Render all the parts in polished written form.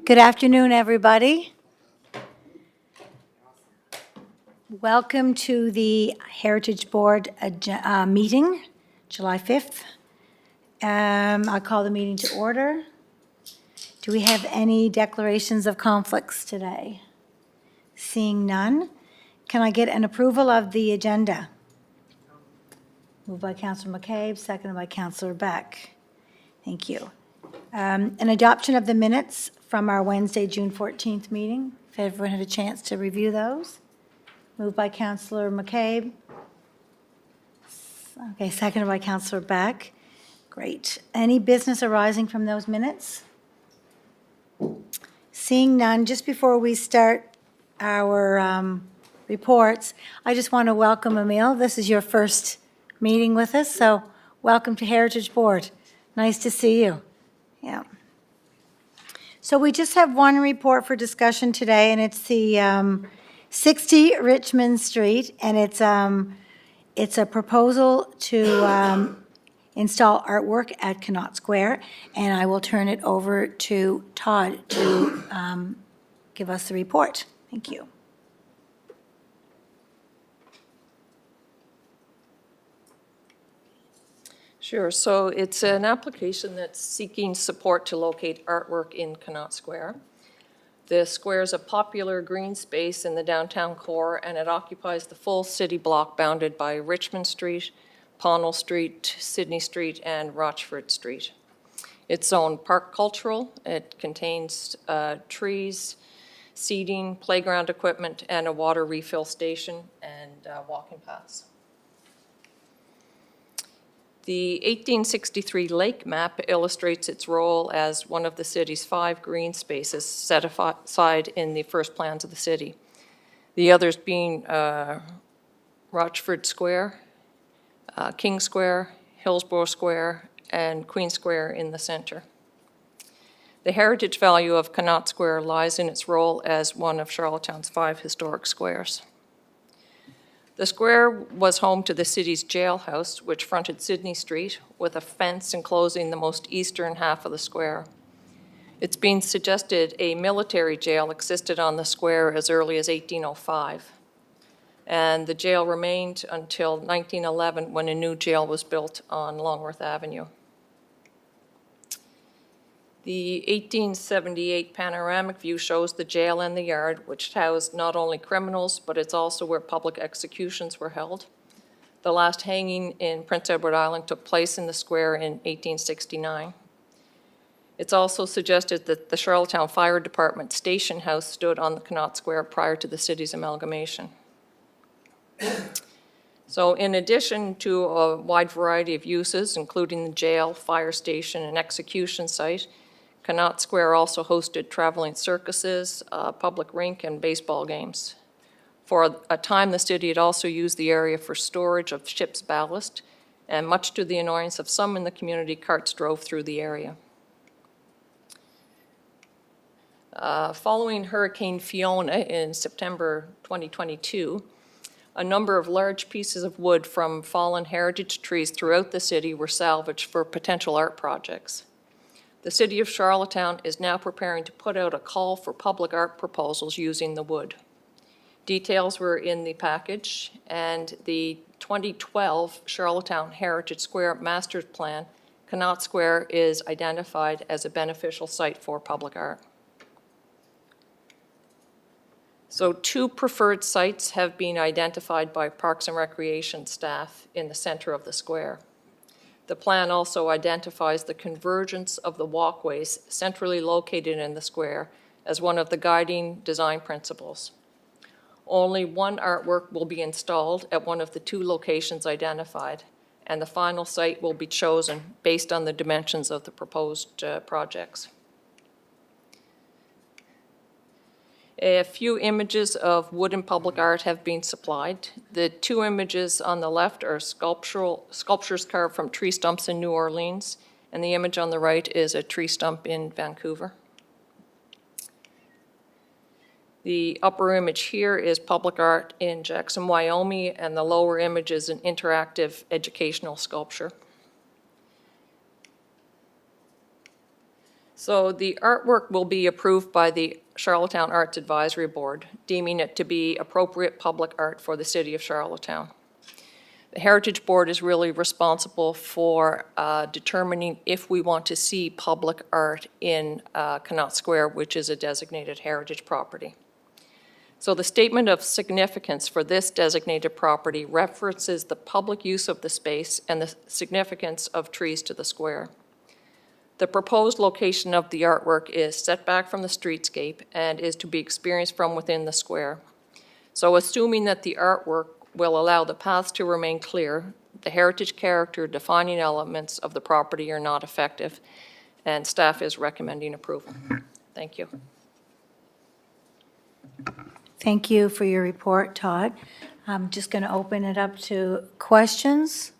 Good afternoon, everybody. Welcome to the Heritage Board meeting, July 5th. I call the meeting to order. Do we have any declarations of conflicts today? Seeing none, can I get an approval of the agenda? Moved by Councillor McCabe, seconded by Councillor Beck. Thank you. An adoption of the minutes from our Wednesday, June 14th meeting. If everyone had a chance to review those. Moved by Councillor McCabe. Okay, seconded by Councillor Beck. Great. Any business arising from those minutes? Seeing none, just before we start our reports, I just want to welcome Emile. This is your first meeting with us, so welcome to Heritage Board. Nice to see you. Yeah. So we just have one report for discussion today, and it's the 60 Richmond Street, and it's a proposal to install artwork at Connaught Square, and I will turn it over to Todd to give us the report. Thank you. Sure. So it's an application that's seeking support to locate artwork in Connaught Square. The square is a popular green space in the downtown core, and it occupies the full city block bounded by Richmond Street, Pownell Street, Sydney Street, and Rochford Street. It's zoned park cultural. It contains trees, seating, playground equipment, and a water refill station and walking paths. The 1863 lake map illustrates its role as one of the city's 5 green spaces set aside in the first plans of the city. The others being Rochford Square, King Square, Hillsborough Square, and Queen Square in the center. The heritage value of Connaught Square lies in its role as one of Charlottetown's 5 historic squares. The square was home to the city's jailhouse, which fronted Sydney Street, with a fence enclosing the most eastern half of the square. It's been suggested a military jail existed on the square as early as 1805, and the jail remained until 1911 when a new jail was built on Longworth Avenue. The 1878 panoramic view shows the jail and the yard, which housed not only criminals, but it's also where public executions were held. The last hanging in Prince Edward Island took place in the square in 1869. It's also suggested that the Charlottetown Fire Department station house stood on the Connaught Square prior to the city's amalgamation. So in addition to a wide variety of uses, including the jail, fire station, and execution site, Connaught Square also hosted traveling circuses, public rink, and baseball games. For a time, the city had also used the area for storage of ship's ballast, and much to the annoyance of some in the community, carts drove through the area. Following Hurricane Fiona in September 2022, a number of large pieces of wood from fallen heritage trees throughout the city were salvaged for potential art projects. The City of Charlottetown is now preparing to put out a call for public art proposals using the wood. Details were in the package, and the 2012 Charlottetown Heritage Square Master Plan, Connaught Square is identified as a beneficial site for public art. So 2 preferred sites have been identified by Parks and Recreation staff in the center of the square. The plan also identifies the convergence of the walkways centrally located in the square as one of the guiding design principles. Only one artwork will be installed at one of the 2 locations identified, and the final site will be chosen based on the dimensions of the proposed projects. A few images of wooden public art have been supplied. The 2 images on the left are sculptures carved from tree stumps in New Orleans, and the image on the right is a tree stump in Vancouver. The upper image here is public art in Jackson, Wyoming, and the lower image is an interactive educational sculpture. So the artwork will be approved by the Charlottetown Arts Advisory Board, deeming it to be appropriate public art for the city of Charlottetown. The Heritage Board is really responsible for determining if we want to see public art in Connaught Square, which is a designated heritage property. So the statement of significance for this designated property references the public use of the space and the significance of trees to the square. The proposed location of the artwork is set back from the streetscape and is to be experienced from within the square. So assuming that the artwork will allow the paths to remain clear, the heritage character defining elements of the property are not effective, and staff is recommending approval. Thank you. Thank you for your report, Todd. I'm just going to open it up to questions.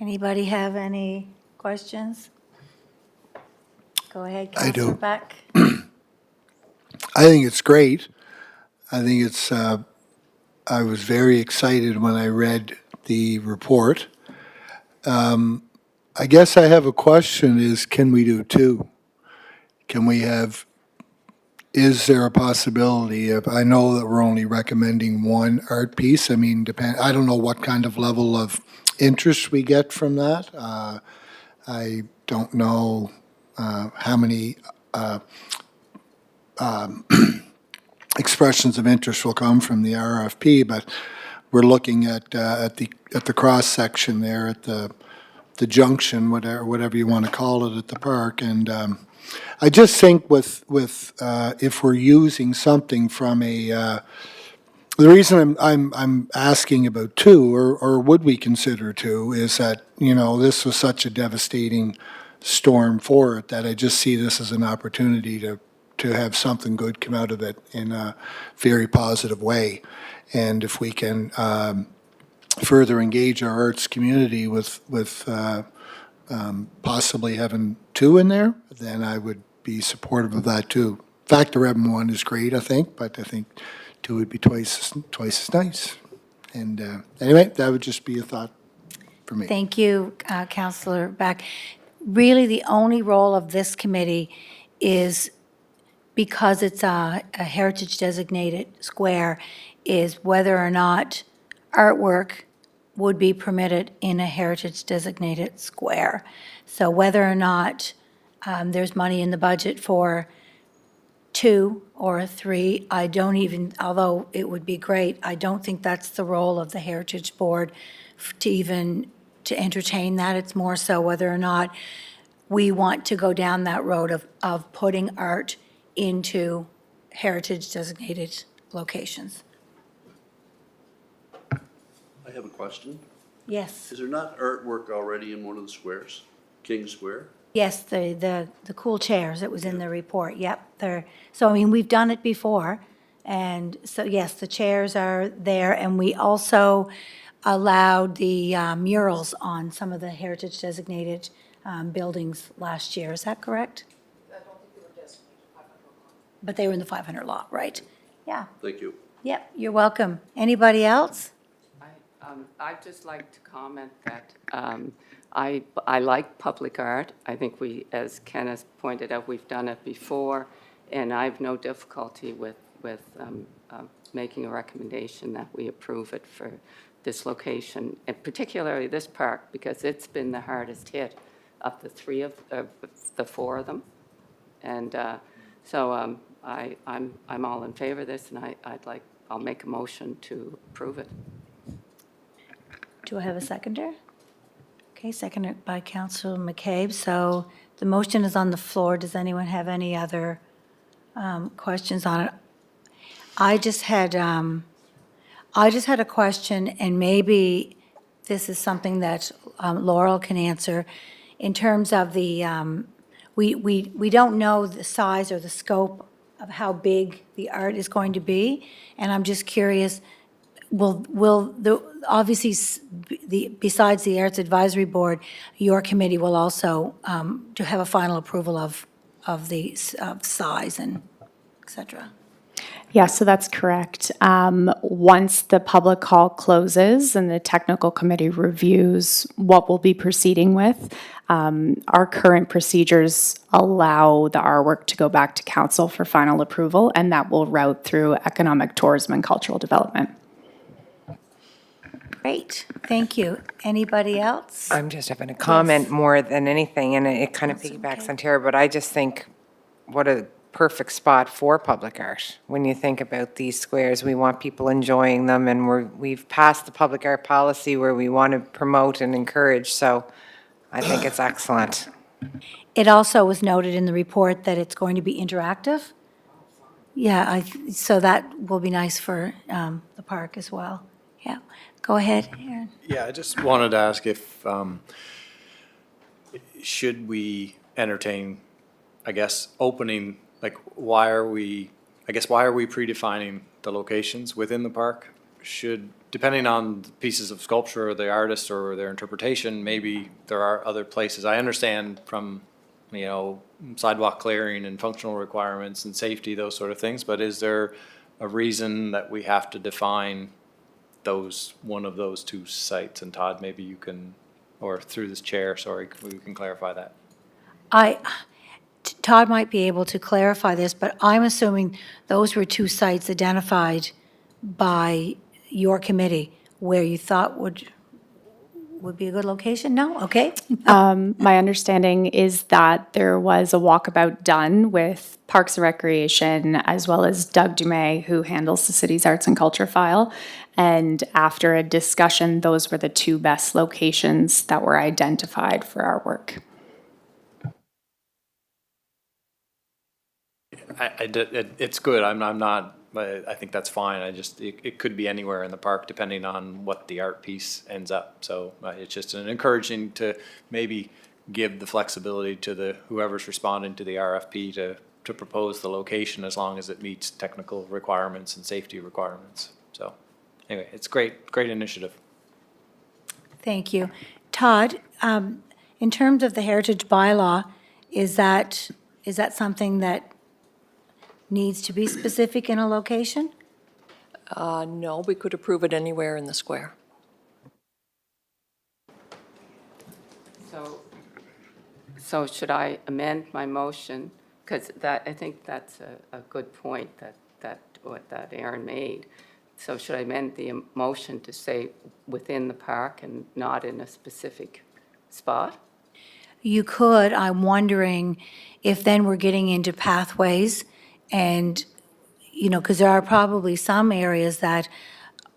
Anybody have any questions? Go ahead, I do. Councilor Beck. I think it's great. I think it's, I was very excited when I read the report. I guess I have a question is, can we do two? Can we have, is there a possibility of, I know that we're only recommending one art piece. I mean, I don't know what kind of level of interest we get from that. I don't know how many expressions of interest will come from the RFP, but we're looking at the cross section there at the junction, whatever you want to call it, at the park, and I just think with if we're using something from a the reason I'm asking about two, or would we consider two, is that, you know, this was such a devastating storm for it that I just see this as an opportunity to have something good come out of it in a very positive way. And if we can further engage our arts community with possibly having two in there, then I would be supportive of that too. Factor having one is great, I think, but I think two would be twice as nice. And anyway, that would just be a thought for me. Thank you, Councilor Beck. Really, the only role of this committee is, because it's a heritage designated square, is whether or not artwork would be permitted in a heritage designated square. So whether or not there's money in the budget for two or three, I don't even, although it would be great, I don't think that's the role of the Heritage Board to entertain that. It's more so whether or not we want to go down that road of putting art into heritage designated locations. I have a question. Yes, Is there not artwork already in one of the squares? King Square? yes, the cool chairs, it was in the report, yep. So, I mean, we've done it before, and so, yes, the chairs are there, and we also allowed the murals on some of the heritage designated buildings last year, is that correct? I don't think they were designated 500 lot. But they were in the 500 lot, right? Yeah, Thank you. yep, you're welcome. Anybody else? I'd just like to comment that I like public art. I think we, as Ken has pointed out, we've done it before, and I have no difficulty with making a recommendation that we approve it for this location, and particularly this park, because it's been the hardest hit of the four of them. And so I'm all in favor of this, and I'll make a motion to approve it. Do I have a seconder? Okay, seconded by Councilor McCabe. So the motion is on the floor. Does anyone have any other questions on it? I just had a question, and maybe this is something that Laurel can answer. In terms of the, we don't know the size or the scope of how big the art is going to be, and I'm just curious, will obviously, besides the Arts Advisory Board, your committee will also to have a final approval of the size and et cetera? Yeah, so that's correct. Once the public call closes and the technical committee reviews what we'll be proceeding with, our current procedures allow the artwork to go back to council for final approval, and that will route through economic tourism and cultural development. Great, thank you. Anybody else? I'm just having a comment Yes. more than anything, and it kind of That's piggybacks okay. on Tara, but I just think what a perfect spot for public art. When you think about these squares, we want people enjoying them, and we've passed the public art policy where we want to promote and encourage, so I think it's excellent. It also was noted in the report that it's going to be interactive. Yeah, so that will be nice for the park as well. Yeah, go ahead, Aaron. Yeah, I just wanted to ask if, should we entertain, I guess, opening, like, why are we predefining the locations within the park? Should, depending on the pieces of sculpture or the artist or their interpretation, maybe there are other places. I understand from, sidewalk clearing and functional requirements and safety, those sort of things, but is there a reason that we have to define one of those two sites? And Todd, maybe you can, or through this chair, sorry, we can clarify that. Todd might be able to clarify this, but I'm assuming those were two sites identified by your committee where you thought would be a good location? No? Okay. My understanding is that there was a walkabout done with Parks and Recreation as well as Doug Dumais, who handles the city's arts and culture file. And after a discussion, those were the two best locations that were identified for our work. It's good. I'm not. I think that's fine. It could be anywhere in the park depending on what the art piece ends up. So it's just an encouraging to maybe give the flexibility to whoever's responding to the RFP to propose the location as long as it meets technical requirements and safety requirements. So anyway, it's great initiative. Thank you. Todd, in terms of the heritage bylaw, is that something that needs to be specific in a location? No, we could approve it anywhere in the square. So should I amend my motion? Because I think that's a good point that Aaron made. So should I amend the motion to say within the park and not in a specific spot? You could. I'm wondering if then we're getting into pathways and, because there are probably some areas that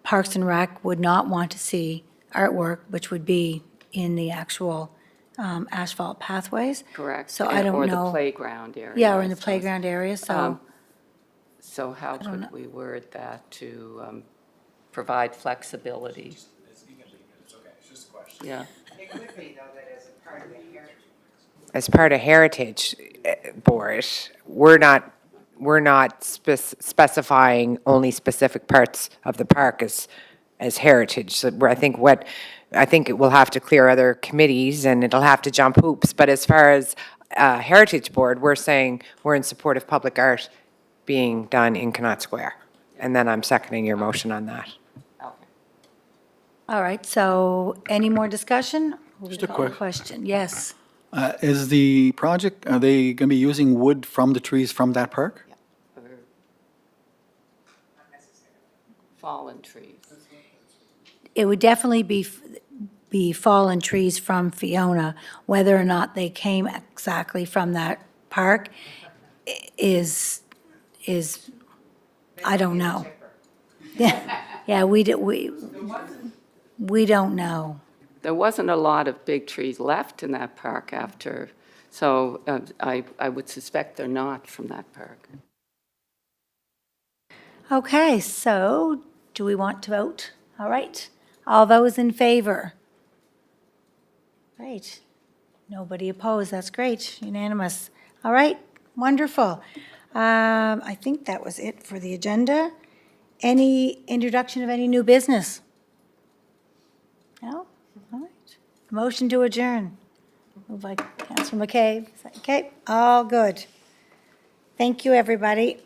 Parks and Rec would not want to see artwork, which would be in the actual asphalt pathways. Correct. So I don't know. Or the playground area. Yeah, or in I the suppose. playground area, so, So how could we word that to provide flexibility? Yeah. It could be, though, that as a part of the heritage. As part of Heritage Board, we're not specifying only specific parts of the park as heritage. So I think it will have to clear other committees and it'll have to jump hoops. But as far as Heritage Board, we're saying we're in support of public art being done in Connaught Square. And then I'm seconding your motion on that. all right, so any more discussion? Just a quick- Question, yes. Is the project, are they going to be using wood from the trees from that park? Fallen trees. It would definitely be fallen trees from Fiona. Whether or not they came exactly from that park is, I don't know. Yeah, we don't know. There wasn't a lot of big trees left in that park after, so I would suspect they're not from that park. Okay, so do we want to vote? All right. All those in favor? Great. Nobody opposed. That's great. Unanimous. All right, wonderful. I think that was it for the agenda. Any introduction of any new business? No? All right. Motion to adjourn. Moved by Councilor McCabe. Okay, all good. Thank you, everybody.